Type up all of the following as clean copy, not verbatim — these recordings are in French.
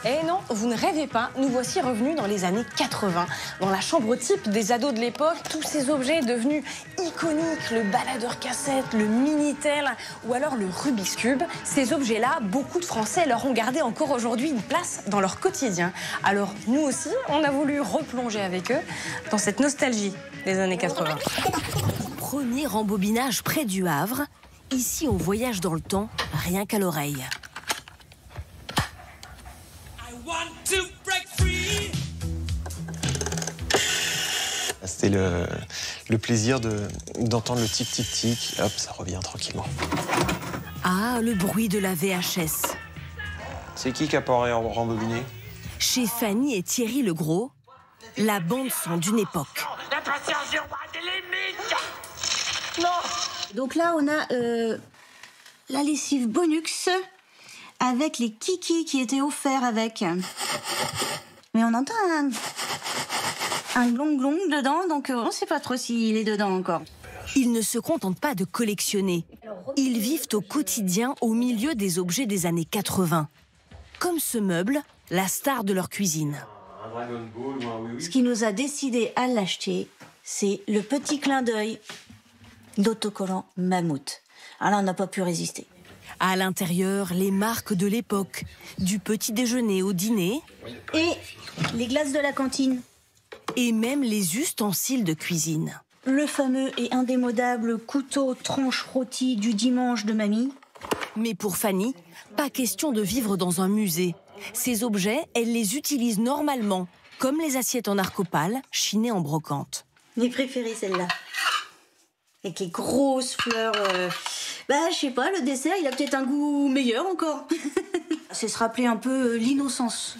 Eh non, vous ne rêvez pas, nous voici revenus dans les années 80. Dans la chambre type des ados de l'époque, tous ces objets devenus iconiques, le baladeur cassette, le Minitel ou alors le Rubik's Cube. Ces objets-là, beaucoup de Français leur ont gardé encore aujourd'hui une place dans leur quotidien. Alors nous aussi, on a voulu replonger avec eux dans cette nostalgie des années 80. Premier rembobinage près du Havre. Ici, on voyage dans le temps, rien qu'à l'oreille. C'était le plaisir d'entendre le tic-tic-tic. Hop, ça revient tranquillement. Ah, le bruit de la VHS. C'est qui a pas rembobiné? Chez Fanny et Thierry Legros, la bande-son d'une époque. La patience du roi des limites. Non. Donc là, on a la lessive Bonux avec les kikis qui étaient offerts avec. Mais on entend un glong-glong dedans, donc on ne sait pas trop s'il est dedans encore. Ils ne se contentent pas de collectionner. Ils vivent au quotidien au milieu des objets des années 80. Comme ce meuble, la star de leur cuisine. Ce qui nous a décidé à l'acheter, c'est le petit clin d'œil d'autocollant Mammouth. Alors là, on n'a pas pu résister. À l'intérieur, les marques de l'époque, du petit déjeuner au dîner. Et les glaces de la cantine. Et même les ustensiles de cuisine. Le fameux et indémodable couteau tranche rôti du dimanche de mamie. Mais pour Fanny, pas question de vivre dans un musée. Ces objets, elle les utilise normalement, comme les assiettes en arc-opale, chinées en brocante. Mes préférées, celle-là. Avec les grosses fleurs. Je sais pas, le dessert, il a peut-être un goût meilleur encore. C'est se rappeler un peu l'innocence.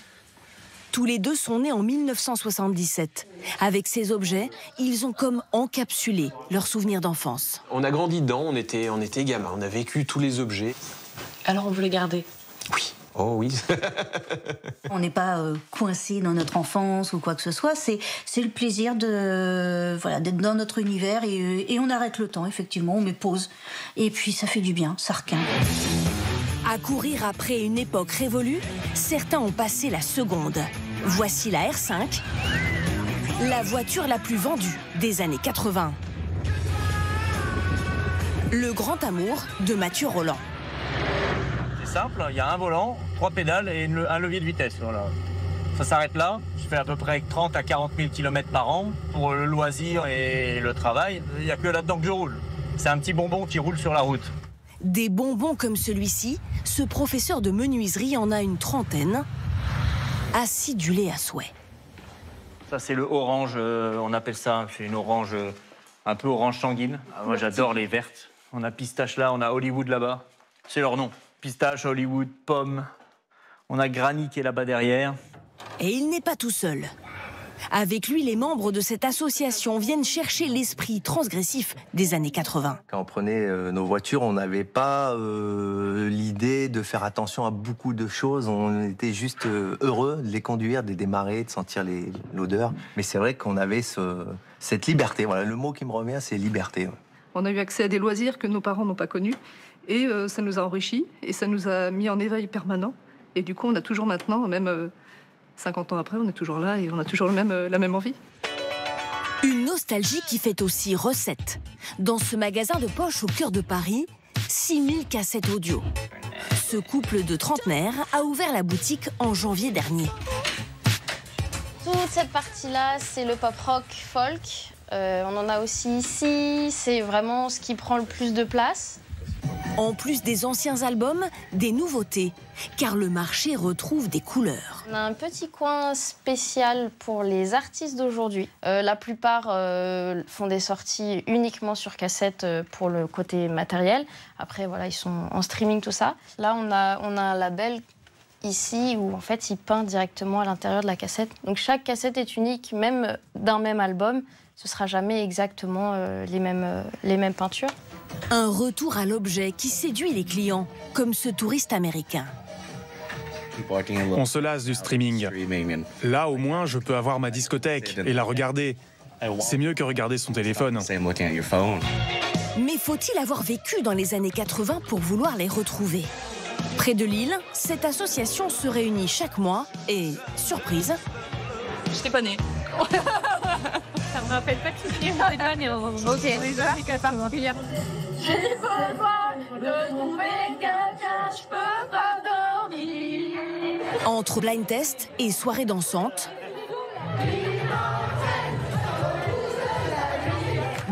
Tous les deux sont nés en 1977. Avec ces objets, ils ont comme encapsulé leurs souvenirs d'enfance. On a grandi dedans, on était gamins, on a vécu tous les objets. Alors on veut les garder? Oui. Oh oui. On n'est pas coincé dans notre enfance ou quoi que ce soit. C'est le plaisir d'être dans notre univers et on arrête le temps, effectivement, on met pause. Et puis ça fait du bien, ça requinque. À courir après une époque révolue, certains ont passé la seconde. Voici la R5, la voiture la plus vendue des années 80. Le grand amour de Mathieu Roland. C'est simple, il y a un volant, 3 pédales et un levier de vitesse. Voilà. Ça s'arrête là. Je fais à peu près 30 à 40 000 km par an pour le loisir et le travail. Il n'y a que là-dedans que je roule. C'est un petit bonbon qui roule sur la route. Des bonbons comme celui-ci, ce professeur de menuiserie en a une trentaine, acidulé à souhait. Ça, c'est le orange, on appelle ça, c'est une orange, un peu orange sanguine. Moi, j'adore les vertes. On a pistache là, on a Hollywood là-bas. C'est leur nom. Pistache, Hollywood, pomme. On a Granny qui est là-bas derrière. Et il n'est pas tout seul. Avec lui, les membres de cette association viennent chercher l'esprit transgressif des années 80. Quand on prenait nos voitures, on n'avait pas l'idée de faire attention à beaucoup de choses. On était juste heureux de les conduire, de les démarrer, de sentir l'odeur. Mais c'est vrai qu'on avait cette liberté. Voilà, le mot qui me revient, c'est liberté. Ouais. On a eu accès à des loisirs que nos parents n'ont pas connus. Et ça nous a enrichis et ça nous a mis en éveil permanent. Et du coup, on a toujours maintenant, même 50 ans après, on est toujours là et on a toujours la même envie. Une nostalgie qui fait aussi recette. Dans ce magasin de poche au cœur de Paris, 6000 cassettes audio. Ce couple de trentenaires a ouvert la boutique en janvier dernier. Toute cette partie-là, c'est le pop rock folk. On en a aussi ici. C'est vraiment ce qui prend le plus de place. En plus des anciens albums, des nouveautés, car le marché retrouve des couleurs. On a un petit coin spécial pour les artistes d'aujourd'hui. La plupart font des sorties uniquement sur cassette pour le côté matériel. Après, voilà, ils sont en streaming, tout ça. Là, on a un label ici où, en fait, il peint directement à l'intérieur de la cassette. Donc, chaque cassette est unique, même d'un même album. Ce ne sera jamais exactement les mêmes peintures. Un retour à l'objet qui séduit les clients, comme ce touriste américain. On se lasse du streaming. Là, au moins, je peux avoir ma discothèque et la regarder. C'est mieux que regarder son téléphone. Mais faut-il avoir vécu dans les années 80 pour vouloir les retrouver? Près de Lille, cette association se réunit chaque mois et, surprise, je n'étais pas née. Ça me rappelle pas que je suis née. Ok, déjà, c'est particulière. J'ai besoin de trouver quelqu'un, je peux pas dormir. Entre blind test et soirée dansante,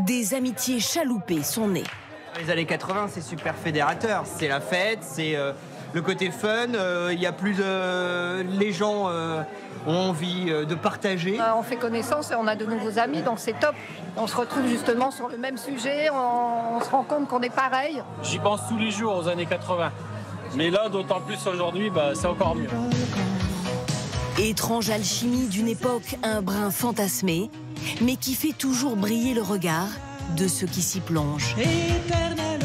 des amitiés chaloupées sont nées. Les années 80, c'est super fédérateur. C'est la fête, c'est le côté fun. Il y a plus de... Les gens ont envie de partager. On fait connaissance et on a de nouveaux amis, donc c'est top. On se retrouve justement sur le même sujet, on se rend compte qu'on est pareil. J'y pense tous les jours aux années 80. Mais là, d'autant plus aujourd'hui, c'est encore mieux. Étrange alchimie d'une époque un brin fantasmé, mais qui fait toujours briller le regard de ceux qui s'y plongent. Éternel